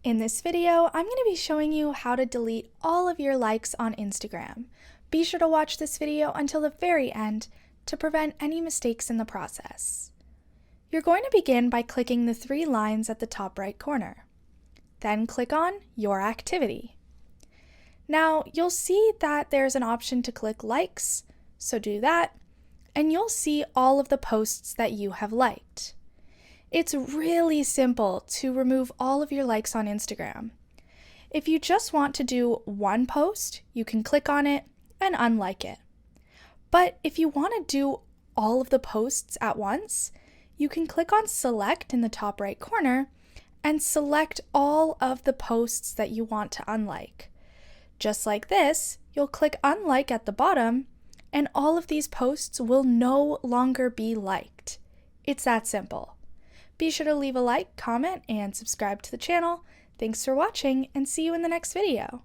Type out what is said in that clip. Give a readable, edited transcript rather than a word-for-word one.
In this video, I'm going to be showing you how to delete all of your likes on Instagram. Be sure to watch this video until the very end to prevent any mistakes in the process. You're going to begin by clicking the three lines at the top right corner. Then click on Your Activity. Now, you'll see that there's an option to click Likes, so do that, and you'll see all of the posts that you have liked. It's really simple to remove all of your likes on Instagram. If you just want to do one post, you can click on it and unlike it. But if you want to do all of the posts at once, you can click on Select in the top right corner and select all of the posts that you want to unlike. Just like this, you'll click Unlike at the bottom, and all of these posts will no longer be liked. It's that simple. Be sure to leave a like, comment, and subscribe to the channel. Thanks for watching, and see you in the next video.